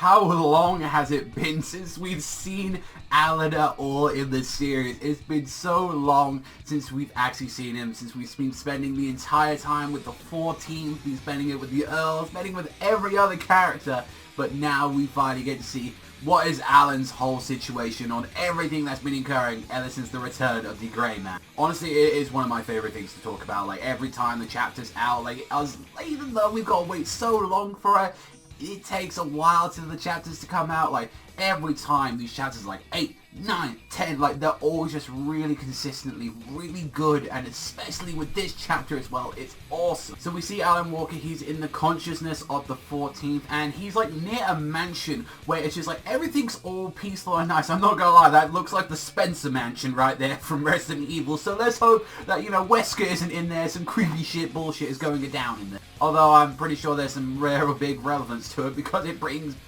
how long has it been since we've seen Alan at all in this series? It's been so long since we've actually seen him, since we've been spending the entire time with the 14th, been spending it with the Earl, spending it with every other character, but now we finally get to see what is Alan's whole situation on everything that's been occurring ever since the return of D.Gray-man. Honestly, it is one of my favorite things to talk about. Like, every time the chapter's out, like, even though we've got to wait so long for it, it takes a while till the chapters to come out. Like, every time these chapters are like 8, 9, 10, like, they're all just really consistently really good, and especially with this chapter as well, it's awesome. So we see Alan Walker, he's in the consciousness of the 14th, and he's like near a mansion where it's just like everything's all peaceful and nice. I'm not gonna lie, that looks like the Spencer mansion right there from Resident Evil, so let's hope that, you know, Wesker isn't in there, some creepy shit bullshit is going down in there. Although I'm pretty sure there's some rare or big relevance to it because it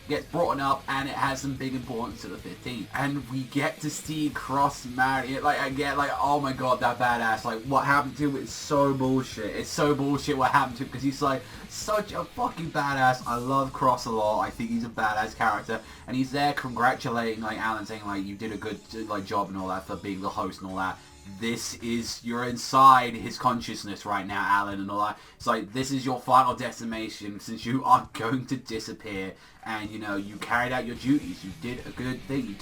gets brought up and it has some big importance to the 15th. And we get to see Cross Marian, like, again, like, oh my god, that badass, like, what happened to him is so bullshit. It's so bullshit what happened to him because he's, like, such a fucking badass. I love Cross a lot. I think he's a badass character. And he's there congratulating, like, Alan, saying, like, you did a good, like, job and all that for being the host and all that. You're inside his consciousness right now, Alan, and all that. It's like, this is your final destination since you are going to disappear, and, you know, you carried out your duties. You did a good thing.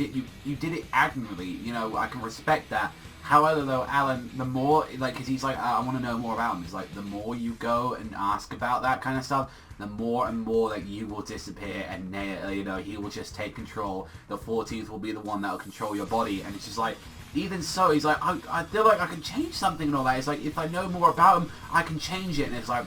You did it admirably. You know, I can respect that. However, though, Alan, the more, like, because he's like, I want to know more about him. It's like, the more you go and ask about that kind of stuff, the more and more that you will disappear, and, you know, he will just take control. The 14th will be the one that will control your body, and it's just like, even so, he's like, I feel like I can change something and all that. It's like, if I know more about him, I can change it. And it's like,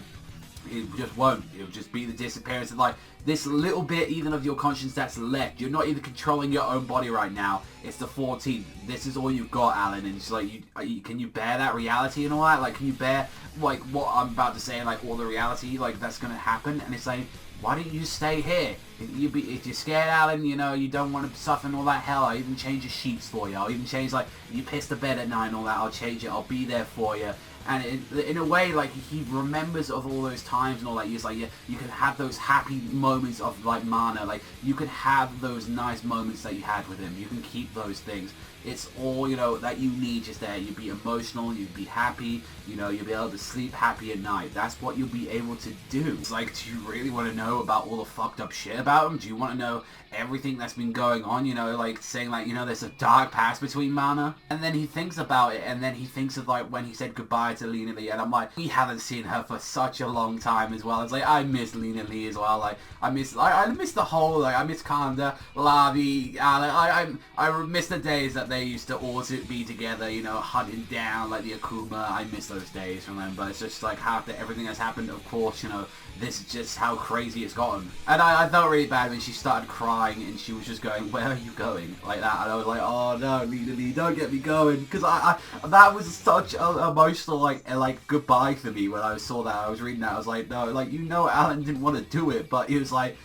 it just won't. It'll just be the disappearance of, like, this little bit even of your conscience that's left. You're not even controlling your own body right now. It's the 14th. This is all you've got, Alan. And it's like, can you bear that reality and all that? Like, can you bear, like, what I'm about to say, like, all the reality, like, that's going to happen? And it's like, why don't you stay here? If you're scared, Alan, you know, you don't want to suffer and all that hell, I'll even change your sheets for you. I'll even change, like, you piss the bed at night and all that, I'll change it. I'll be there for you. And in a way, like, he remembers of all those times and all that. He's like, you can have those happy moments of, like, mana. Like, you can have those nice moments that you had with him. You can keep those things. It's all, you know, that you need just there. You'd be emotional, you'd be happy, you know, you'll be able to sleep happy at night. That's what you'll be able to do. It's like, do you really want to know about all the fucked up shit about him? Do you want to know everything that's been going on, you know, like, saying, like, you know, there's a dark past between Mana? And then he thinks about it, and then he thinks of, like, when he said goodbye to Lenalee, and I'm like, we haven't seen her for such a long time as well. It's like, I miss Lenalee as well. Like, I miss the whole, like, I miss Kanda, Lavi, I miss the days that they used to all be together, you know, hunting down, like, the Akuma. I miss those days from them, but it's just, like, after everything that's happened, of course, you know, this is just how crazy it's gotten. And I felt really bad when she started crying, and she was just going, where are you going? Like that, and I was like, oh no, Lenalee, don't get me going, because that was such an emotional, like, goodbye for me when I saw that. I was reading that, I was like, no, like, you know, Alan didn't want to do it, but he was like,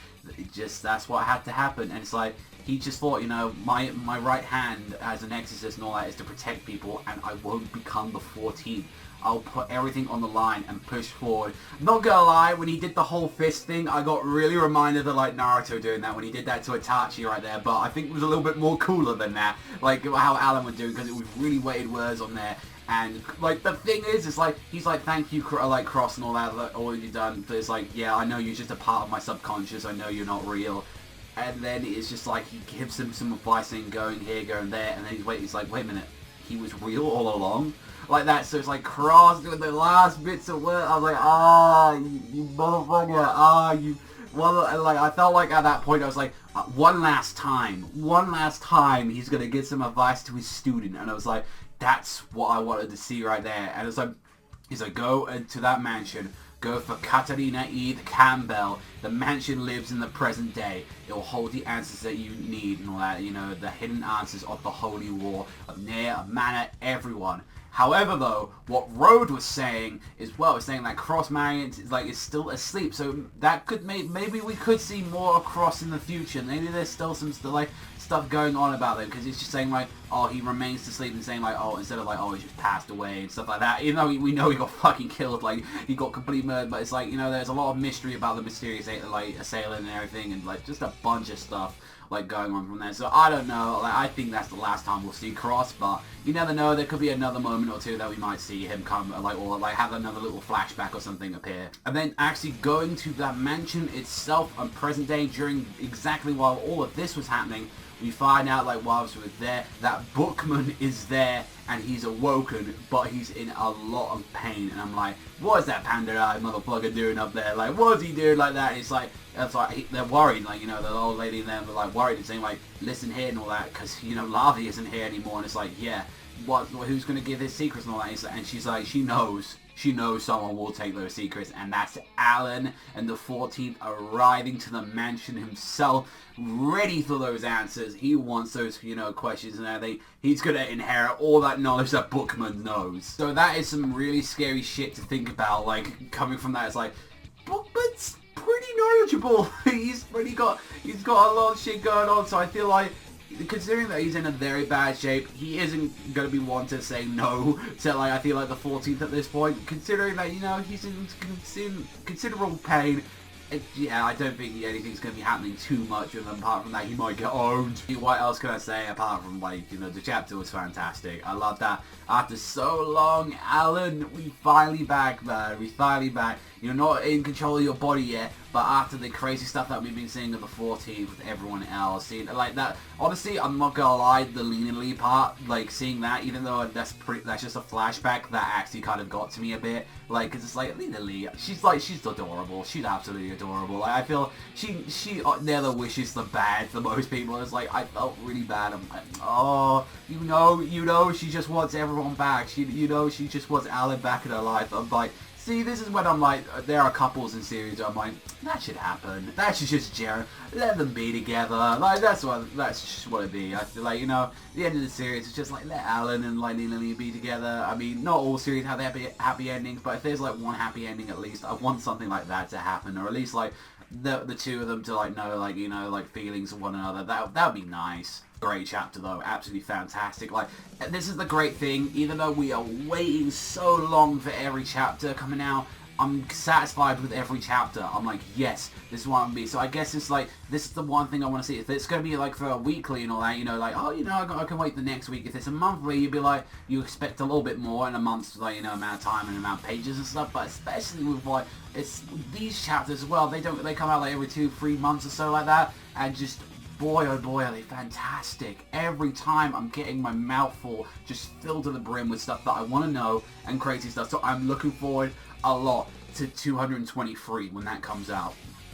that's what had to happen. And it's like, he just thought, you know, my right hand as an exorcist and all that is to protect people, and I won't become the 14th. I'll put everything on the line and push forward. Not gonna lie, when he did the whole fist thing, I got really reminded of, like, Naruto doing that when he did that to Itachi right there, but I think it was a little bit more cooler than that, like how Alan would do, because it was really weighted words on there. And, like, the thing is, it's like, he's like, thank you, like, Cross and all that, like, all you've done. But it's like, yeah, I know you're just a part of my subconscious, I know you're not real. And then it's just like, he gives him some advice saying, going here, going there, and then he's like, wait a minute, he was real all along? Like that, so it's like Cross doing the last bits of work. I was like, you motherfucker, you, well, like, I felt like at that point I was like, one last time, he's gonna give some advice to his student, and I was like, that's what I wanted to see right there. And it's like, he's like, go into that mansion, go for Katarina E. Campbell. The mansion lives in the present day. It will hold the answers that you need and all that, you know, the hidden answers of the Holy War, of Nair, of Mana, everyone. However, though, what Road was saying is, well, it's saying that Cross Marian is still asleep, so that could maybe we could see more of Cross in the future. Maybe there's still some stuff going on about them, because it's just saying like, oh, he remains to sleep, and saying like, oh, instead of like, oh, he just passed away and stuff like that, even though we know he got fucking killed, like, he got complete murdered, but it's like, you know, there's a lot of mystery about the mysterious, like, assailant and everything, and like, just a bunch of stuff like going on from there. So I don't know, like, I think that's the last time we'll see Cross, but you never know, there could be another moment or two that we might see him come, like, or like have another little flashback or something appear. And then actually going to that mansion itself on present day, during exactly while all of this was happening, we find out, like, whilst we were there, that Bookman is there, and he's awoken, but he's in a lot of pain, and I'm like, what is that panda eye motherfucker doing up there? Like, what is he doing like that? And it's like, they're worried, like, you know, the old lady and them are like worried and saying like, listen here and all that, because, you know, Lavi isn't here anymore, and it's like, yeah, who's going to give his secrets and all that? And she's like, she knows someone will take those secrets, and that's Alan, and the 14th arriving to the mansion himself, ready for those answers. He wants those, you know, questions and everything. He's gonna inherit all that knowledge that Bookman knows. So that is some really scary shit to think about, like, coming from that. It's like, Bookman's pretty knowledgeable. he's got a lot of shit going on, so I feel like, considering that he's in a very bad shape, he isn't going to be one to say no to, like, I feel like the 14th at this point, considering that, you know, he's in considerable pain. Yeah, I don't think anything's going to be happening too much with him. Apart from that, he might get owned. What else can I say apart from, like, you know, the chapter was fantastic. I love that. After so long, Alan, we finally back, man. We finally back. You're not in control of your body yet, but after the crazy stuff that we've been seeing with the 14th, with everyone else, seeing, like, that, honestly, I'm not gonna lie, the Lenalee part, like, seeing that, even though that's just a flashback, that actually kind of got to me a bit, like, because it's like, Lenalee, she's adorable, she's absolutely adorable, like, I feel, she never wishes the bad for most people. It's like, I felt really bad. I'm like, oh, you know, she just wants everyone back, you know, she just wants Alan back in her life. I'm like, see, this is when I'm like, there are couples in series where I'm like, that should happen. That should just let them be together. Like, that's just what it be. I feel like, you know, at the end of the series, it's just like, let Alan and, like, Lenalee be together. I mean, not all series have happy endings, but if there's, like, one happy ending at least, I want something like that to happen. Or at least, like, the two of them to, like, know, like, you know, like, feelings of one another. That would be nice. Great chapter though, absolutely fantastic. Like, this is the great thing, even though we are waiting so long for every chapter coming out, I'm satisfied with every chapter. I'm like, yes, this is what I'm gonna be. So I guess it's like, this is the one thing I want to see. If it's gonna be like for a weekly and all that, you know, like, oh, you know, I can wait the next week. If it's a monthly, you'd be like, you expect a little bit more in a month's, like, you know, amount of time and amount of pages and stuff. But especially with, like, it's these chapters as well, they come out like every 2-3 months or so like that, and just, boy, oh boy, are they fantastic. Every time I'm getting my mouth full, just filled to the brim with stuff that I want to know and crazy stuff. So I'm looking forward a lot to 223 when that comes out.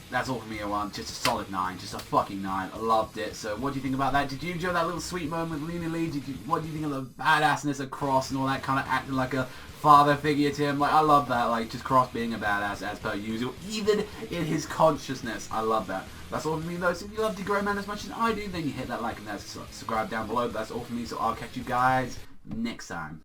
That's all from me, everyone. Just a solid 9. Just a fucking 9. I loved it. So what do you think about that? Did you enjoy that little sweet moment with Lenalee? What do you think of the badassness of Cross and all that, kind of acting like a father figure to him? Like, I love that. Like, just Cross being a badass as per usual, even in his consciousness. I love that. That's all from me though. So if you love D.Gray-man as much as I do, then you hit that like and that subscribe down below. That's all from me. So I'll catch you guys next time.